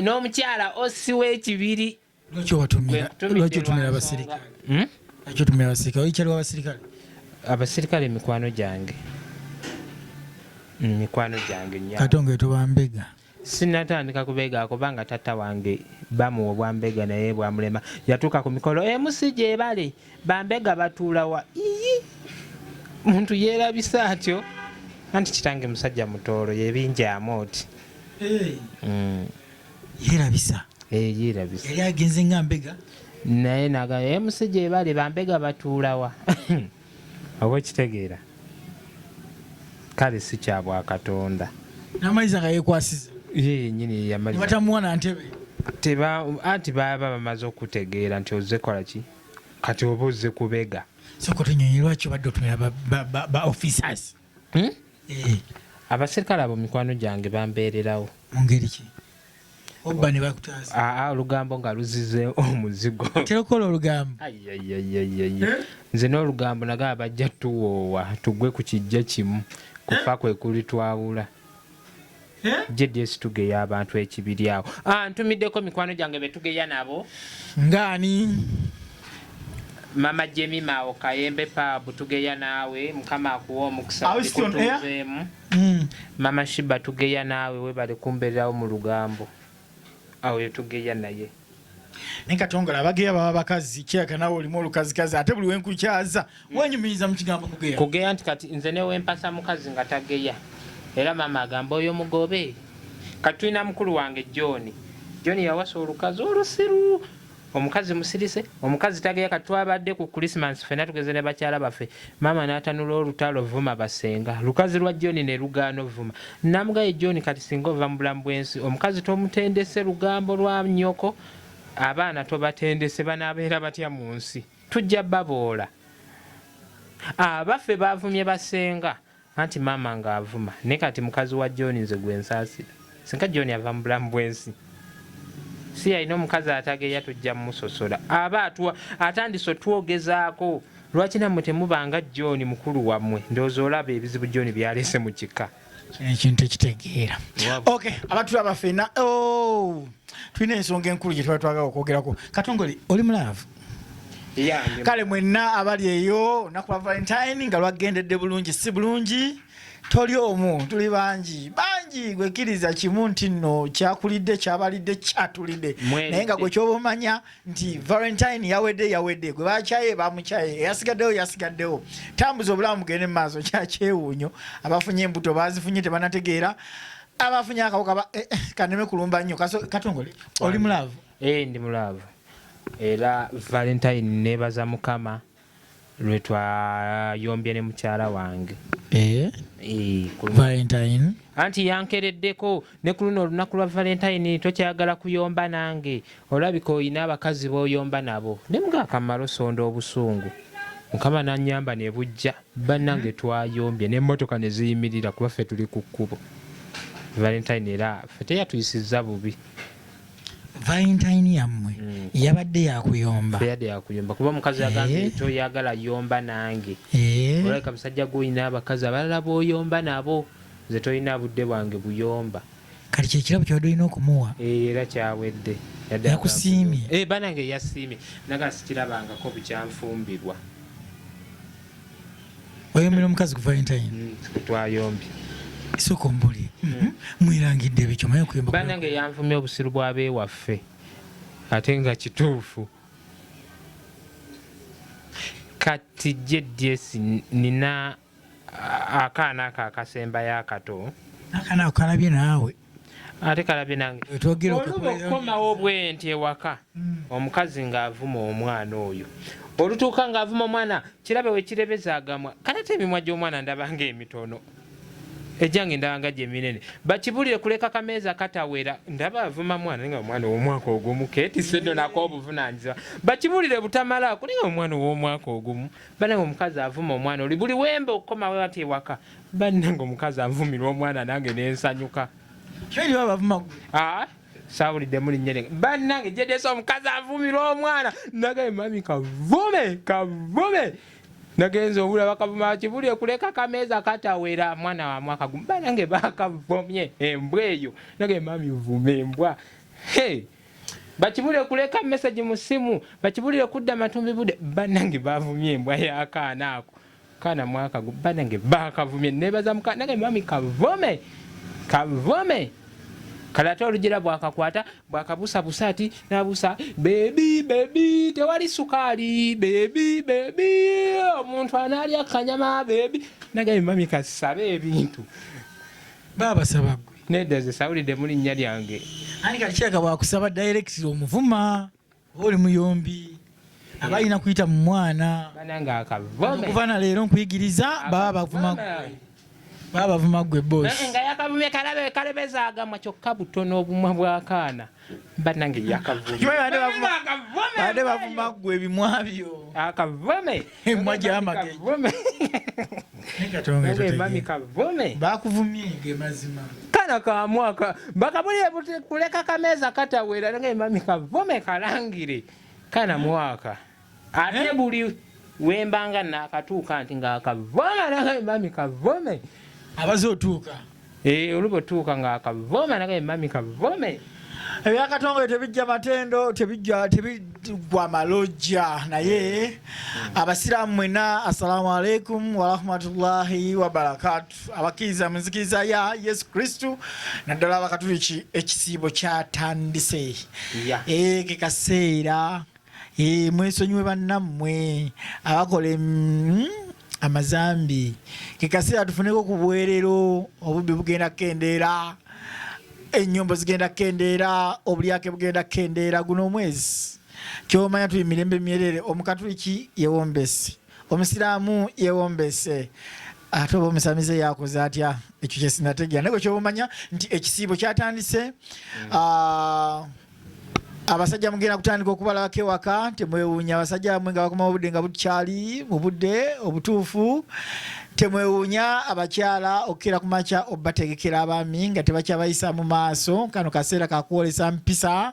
S2: n'omukyala osi w'ekibiri
S1: lwaki otumira abasirikale oyikyaliwo abasirikale
S2: abasirikale mikwano gyange mikwano gyange nnyo.
S1: Katongo tubambega.
S2: Sinatandika kubega kubanga tata wange bamuwa bwambega naye bwamulema yatuuka ku mikolo emusi gye bale bambega batuula wa iyi muntu yeerabisa atyo anti kitange musajja mutoolo yebinjaamu oti
S1: yeerabisa
S2: yeerabisa
S1: yali agenze nga mbega
S2: naye naga emusi gye bale bambega batuula wa oba kitegeera kale si kya Bwakatonda
S1: n'amaizi nga yeekwasiza
S2: ye nyini yamaliza
S1: batamuwa na ntebe
S2: anti baba bamaze okutegeera nti ozze kola ki kati oba ozze kubega
S1: soko tunyonyi lwaki obadde otumira ba officers
S2: abaserikale abo mikwano gyange bambeererawo
S1: mu ngeri ki obba ne bakutaasa
S2: olugambo nga luzize omuzigo
S1: terukola olugambo
S2: nze n'olugambo nagaa bajja tuwoowa tugwe ku kijja kimu kufa kwe kulitwawula JDS tugeya abantu ekibiri awo ntumiddeko mikwano gyange betugeya nabo
S1: ngaani
S2: mama Jemima Okayembe Pabu tugeya naawe mukama akuwa omukisa kutuveemu mama Shiba tugeya naawe webale kumbeerawo mu lugambo awo yetugeya naye
S1: Nekatongola abageya baba bakazi kiraka nawe olimu olukazikazi ate buli wenkukyaza wenyumiriza mu kigambo kugeya
S2: nti kati nze newe mpasa mukazi nga tageya era mama agamba oyo mugobe katulina mukulu wange John yawasa olukazi olusiru omukazi musirise omukazi tageya katwabadde ku Christmas fena tugeze ne bakyala baffe mama n'atanula olutalo vuma basenga lukazi lwa John ne lugaano vuma namugaye John kati singa ova mu bulamu bw'ensi omukazi tomutendese lugambo lwa nnyoko abaana tobatendese banaabeera batya mu nsi tujja baboola abaffe baavumye basenga anti mama ng'avuma ne kati mukazi wa John nze gwe nsaasira singa John ava mu bulamu bw'ensi si alina omukazi atageya tujja mmusosola aba atandise otwogezaako lwaki nammwe temubanga John mukulu wammwe ndowooza olaba ebizibu John byaleese mu kika
S1: ekintu ekitegeera okay abatula bafena tulina ensonga enkulu gye tuba twagala okwogerako Katongole oli mulaavu kale mwenna abali eyo naku lwa Valentine nga lwagendedde bulungi si bulungi toli omu tuli bangi gwekiriza kimu nti nno kyakulidde kyabalidde kyatulidde naye nga gwe kyoba omanya nti Valentine yawedde gwe bakyaye bamukyaye yasigaddewo tambuza obulamu mugende mu maaso kyakyewuunyo abafunye embuto bazifunye tebanategeera abafunye akawuka kaneme kulumba nnyo Katongole oli mulaavu
S2: ndi mulaavu era Valentine nebaza mukama lwe twayombye ne mukyala wange
S1: Valentine
S2: anti yankereddeko ne ku luno olunaku lwa Valentine tokyagala kuyomba nange olabika oyina abakazi b'oyomba nabo ne mugakamalo sonda obusungu mukama nanyamba ne bujja bannange twayombye n'emmotoka ne ziyimirira kuba ffe tuli ku kkubo Valentine era ffe teyatuyisizza bubi
S1: Valentine yammwe yabadde yakuyomba
S2: kuba omukazi agambye toyagala yomba nange olabika musajja gw'olina abakazi abalala b'oyomba nabo nze tolina budde bwange buyomba
S1: kati kyekirabo kyabadde olina okumuwa
S2: era kyawedde
S1: yakusiimye
S2: banange yasiimye naga sikirabangako bukyanfumbirwa
S1: oyombera omukazi ku Valentine
S2: twayombye
S1: isoko mbuli mwirangidde ebikyo maye kuyomba
S2: banange yanvumye obusiru bw'abeewaffe ate nga kituufu kati JDS nina akaana ako akasembayo akato
S1: akaana ako kalabye naawe
S2: ate kalabye nange oluba okukomawo bwenti ewaka omukazi ng'avuma omwana oyo olutuuka ng'avuma omwana kirabe we kirebeza agamwa kaleta emimwa gy'omwana ndabanga emitono ejange ndabanga gye minene bakibulire kuleka kameeza katawera ndaba avuma mwana nga omwana ow'omwaka ogumu keetisse nno nako obuvunaanyizibwa bakibulire butamala kulinga omwana ow'omwaka ogumu bannange omukazi avuma omwana oli buli wembe okukomawo ati ewaka bannange omukazi avumira omwana nange nensanyuka saawulidde muli nnyene bannange JDS omukazi avumira omwana nagaye mami kavume nagenza obula bakavuma bakibulire kuleka kameeza katawera mwana wa mwaka gumu banange bakavomye embwa eyo nagaye mami vume embwa bakibulire kuleka message mu simu bakibulire kudda matumbi budde banange bavumye embwa y'akaana ako kana mwaka banange bakavumye nebaza nange mami kavome kalate olugira bwakakwata bwakabusabusa ati nabusa bebi tewali sukaali bebi omuntu analya kanyama bebi nange mami kasabe ebintu
S1: babasaba gwe
S2: nedda ze sawulidde mu linnya lyange
S1: ani kati kiraka bwakusaba direct omuvuma oli muyombi abalina kuyita mu mwana
S2: banange akavome
S1: okuva na leero nkuyigiriza baba bavuma gwe bosi
S2: nga yakavumye kalebeza agamwa kyokka butono obumwa bwakaana banange
S1: yakavumabade bavuma gwe ebimwa byo
S2: akavome
S1: emwa gyamage
S2: mami kavome
S1: bakuvumye ngemazima
S2: kana kamwaka bakabulire kuleka kameeza katawera nange mami kavome kalangire kana mwaka ate buli wembanga nakatuuka nti nga akavoma nange mami kavome
S1: abaze otuuka
S2: oluba otuuka nga akavoma nange mami kavome
S1: ebyakatongole tebijja matendo tebigwa malojja naye abasiraamu mwena assalamu alaikum warahmatullahi wabarakatu abakkiriza mu nzikiriza ya Yesu Kristu naddala abakatuliki ekisiibo kyatandise ke kaseera mwesonyiwe bannammwe abakola amazambi ke kaseera tufuneko ku bwerero obubbi bugenda kukendeera ennyombo zigenda kukendeera obulyake bugenda kukendeera guno omwezi kyomanya tuli mirembe myerere omukatuliki yewombese omusiraamu yewombese ate oba omusamize yakoze atya ekyo kyesinategera naye kyobamanya nti ekisiibo kyatandise abasajja mugenda kutandika okubalabako ewaka temwewuunya abasajja bamwe nga bakoma obudde nga bukyali mu budde obutuufu temwewuunya abakyala okukera ku makya obategekera abaami nga tebakyabayisa mu maaso kano kaseera kakwolesa mpisa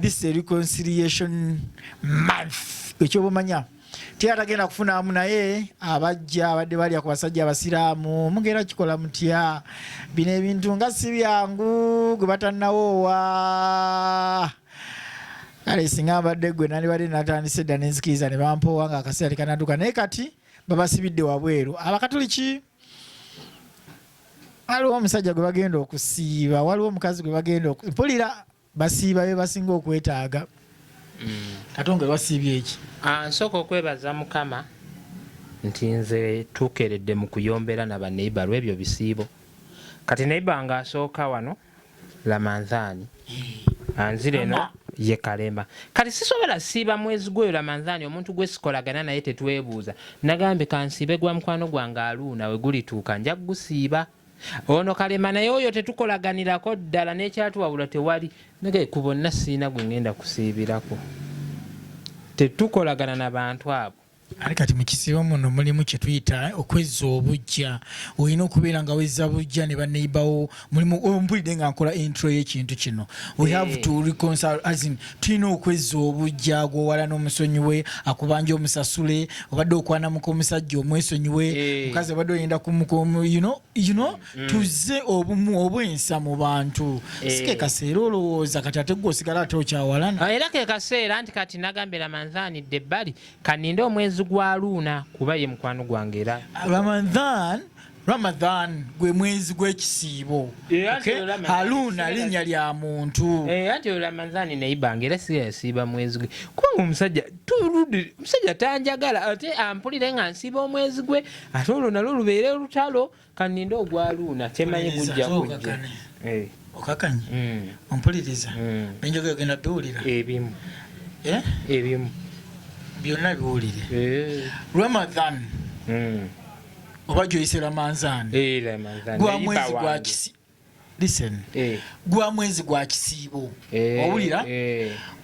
S1: this reconciliation month ekyobumanya teyatagenda kufuna amu naye abajja abadde balya ku basajja abasiraamu mugenda kikola mutya bino ebintu nga si byangu gwe batannawoowa kale singa mbadde gwe nandibadde natandise dda nenzikiriza ne bampoowa nga akaseera tekanadduka naye kati babasibidde wabweru abakatuliki waliwo omusajja gwe bagenda okusiiba waliwo omukazi gwe bagenda mpulira basiiba be basinga okwetaaga katongole wasiibye eki
S2: nsooka okwebaza mukama nti nze tuukeredde mu kuyombera na baneiba lw'ebyo bisiibo kati neiba nga asooka wano Ramadhani anzire no ye Kalema kati sisobola siiba mwezi gwe Ramadhani omuntu gwe sikolagana naye tetwebuuza nagambe kansiibe gwa mukwano gwange Aluuna we gulituuka nja gusiiba ono Kalema naye oyo tetukolaganirako ddala n'ekyatuwabula tewali nage ku bonna siina gwe ngenda kusiibirako tetukolagana n'abantu abo
S1: ali kati mu kisiibo muno mulimu kye tuyita okwezza obujja olina okubeera nga wezza bujja ne baneibawo mulimu ompulidde nga nkola intro y'ekintu kino we have to reconcile as in tulina okwezza obujja gwowala n'omusonyiwe akubanja omusasule obadde okwanamuka omusajja omwesonyiwe mukazi obadde oyenda kumukomu you know tuzze obumu obwensa mu bantu sike kaseera olowooza kati ate gwe osigala ate okyawalana
S2: era ke kaseera nti kati nagambe Ramadhani debbali kaninde omwezi gwa Aluuna kuba ye mukwano gwange era Ramadan gwe mwezi gw'ekisiibo Aluuna linnya lya muntu anti Ramadhani neibange era si yasiiba mwezi gwe kubanga omusajja tanjagala ate ampulire nga nsiiba omwezi gwe ate olwo nalwo lubeere olutalo kaninde ogwa Aluuna temanyi gujja kujja
S1: okakanye ompuliriza benjogera ogenda biwulira
S2: ebimu
S1: byonna biwulire Ramadan oba gyoyise Ramadhani gwa mwezi gwa kisi listen gwa mwezi gwa kisiibo owulira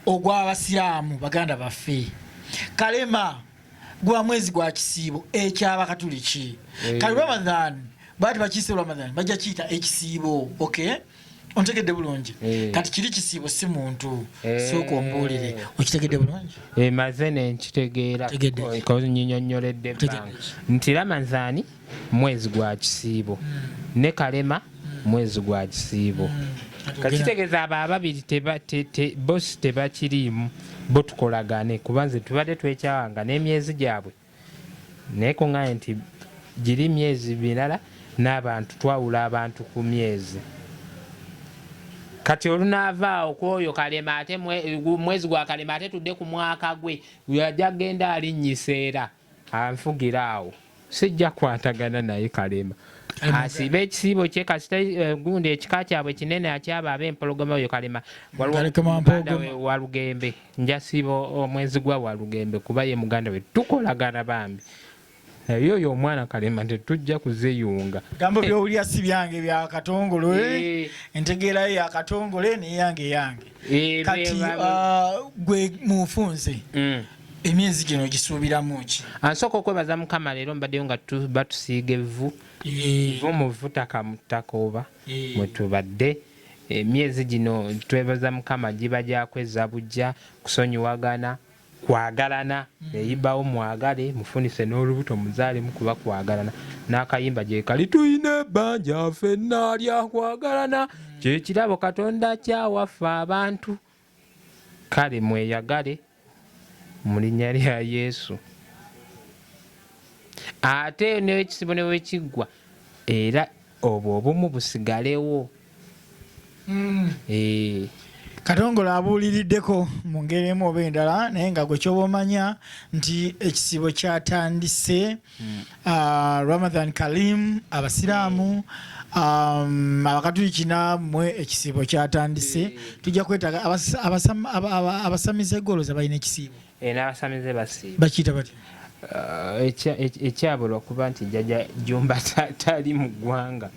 S1: ogw'abasiraamu baganda baffe Kalema gwa mwezi gwa kisiibo ekyabakatuliki kali Ramadan bati bakiyise Ramadan bajja kiyita ekisiibo okay ontegedde bulungi kati kiri kisiibo si muntu sooka ombuulire okitegedde bulungi
S2: maze nenkitegeera nyinyonnyoledde nti Ramadhani mwezi gwa kisiibo ne Kalema mwezi gwa kisiibo kakitegeeza abo ababiri bosi tebakiriimu bo tukolagane kuba nze tubadde twekyawanga n'emyezi gyabwe naye kuŋŋaanye nti giri myezi mirala n'abantu twawula abantu ku myezi kati olunaavaawo kwoyo kalema ate mwezi gwa kalema ate tudde ku mwaka gwe yajja genda alinnyisa anfugira awo sijja kwatagana naye kalema asiba ekisiibo kye kasita gundi ekika kyabwe kinene akyaba ab'empologoma oyo kalema muganda we Walugembe nja siiba omwezi gwa Walugembe kuba ye muganda we tukolagana bambi yoyo omwana kalema tetujja kuzeyunga
S1: gambo byowulya si byange bya Katongole entegeera ya Katongole neyange kati gwe mufunze emyezi gino gisuubiramu ki
S2: ansooka okwebaza Mukama leero mbaddeyo nga batusiiga evvu mu vutaka mu ttaka oba mwe tubadde emyezi gino twebaza Mukama giba gyakweza bujja kusonyiwagana kwagalana neyibawo mwagale mufunise n'olubuto muzaale mukuba kwagalana n'akayimba gye kali tuyina ebbanja ffenna lya kwagalana kyekirabo Katonda kyawaffe abantu kale mweyagale mu linnya lya Yesu ate n'ekisibo ne wekiggwa era obwo obumu busigalewo
S1: Katongole abuuliriddeko mu ngeri emu oba endala naye nga gwe kyoba omanya nti ekisibo kyatandise Ramadan Karim abasiraamu abakatuliki namwe ekisibo kyatandise tujja kwetaaga abasamize goloza balina ekisibo
S2: n'abasamize basiiba
S1: bakiyita bati
S2: ekyabulwa kuba nti jjajja Jumba tali mu ggwanga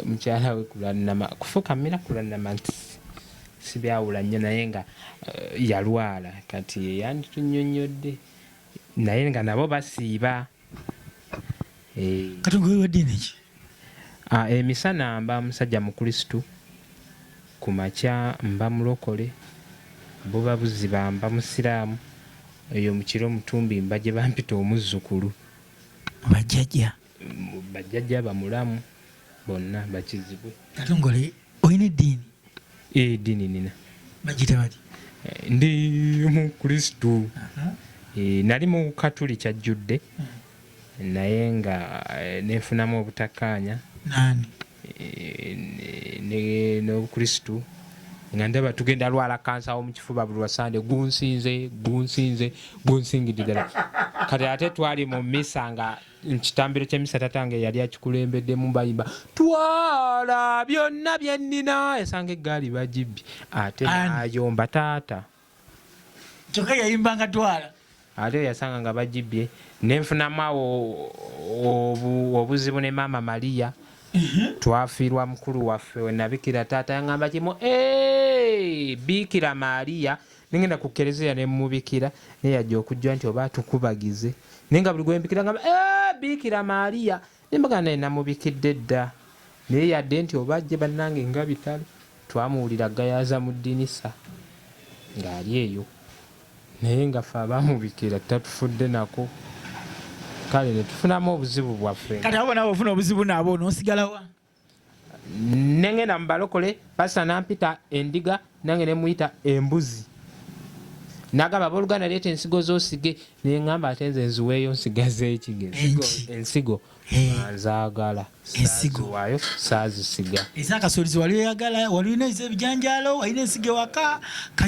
S2: mukyala we kufukamira kulanama nti sibyawula nnyo naye nga yalwala kati yanditunnyonnyodde naye nga nabo basiiba
S1: Katongole wa ddiini ki
S2: emisana mba musajja mu Kristu ku makya mba mulokole buba buziba mba musiraamu eyo mu kiro mutumbi mba gye bampita omuzzukulu bajjajja bamulamu bonna bakizibwe
S1: Katongole olina eddiini
S2: eddiini nina
S1: bagiyita bati
S2: ndi mu Kristu nali mu Katuliki ajjudde naye nga nefunamu obutakkaanya n'Obukristu nga ndaba tugenda lwala kansa mu kifuba buli lwasande gunsingidde ddala kati ate twali mu misa nga ekitambiro ky'emisa tatange yali akikulembeddemu bayimba twala byonna bye nnina esanga eggaali bagibbye ate nayomba taata
S1: kyokka yayimbanga twala
S2: ate yasanga nga bagibbye nenfunamu awo obuzibu ne maama Maria twafiirwa mukulu waffe we nabikira taata yaŋŋamba kimu Biikira Maria nengenda ku Kereziya ne mubikira naye yajja okujja nti oba tukubagize naye nga buli gwembikira ngamba Biikira Maria nembaga naye namubikidde dda naye yadde nti oba ajje bannange nga bitalo twamuwulira gayaza mu ddinisa ng'ali eyo naye nga ffe abamubikira tatufudde nako kale ne tufunamu obuzibu bwaffe
S1: kati abo nabo ofuna obuzibu nabo n'osigalawa
S2: nengenda mu balokole pasita nampita endiga nange ne muyita embuzi nagamba abooluganda leeta ensigo z'osige naye ŋŋamba ate nze nziweeyo nsigaze ekige ensigo nzaagala waayo saazisiga
S1: ezakasolizi wali oyagala wali olina ez'ebijanjaalo walina ensigo ewaka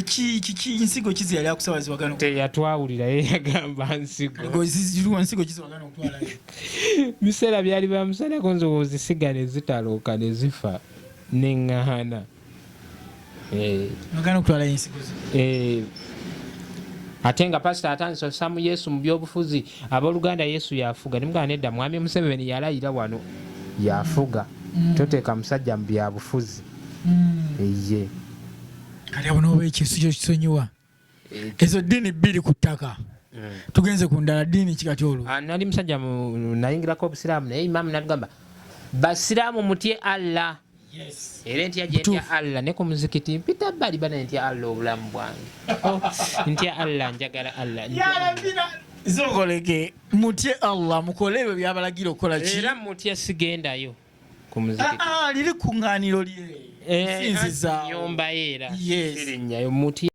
S1: kiki ensigo kizi yali akusaba ziwagana
S2: teyatwawulira ye yagamba nsigo
S1: ensigo kiziwagana okutwalayo
S2: biseera byali bamusalako nzowozisiga ne zitalooka ne zifa neŋŋaana
S1: ogana okutwalayo ensigo
S2: ate nga pasita atandise ossamu Yesu mu byobufuzi abooluganda Yesu yafuga nimugana nedda mwami Museveni yalayira wano yafuga toteeka musajja mu byabufuzi eye
S1: kati abo nooba ekintu kyo kisonyiwa ezo ddiini bbiri ku ttaka tugenze ku ndala ddiini kikati olwo
S2: nali musajja nayingirako obusiraamu naye imaamu nagamba basiraamu mutye Allah era entya gye ntya Allah ne ku muzikiti mpita bbali bana ntya Allah obulamu bwange ntya Allah njagala Allah
S1: zogoleke mutye Allah mukole ebyo byabalagira okukola ki
S2: era mutye sigendayo ku muzikiti
S1: liri kuŋŋaaniro lye
S2: nyomba era sirinnyayo mutye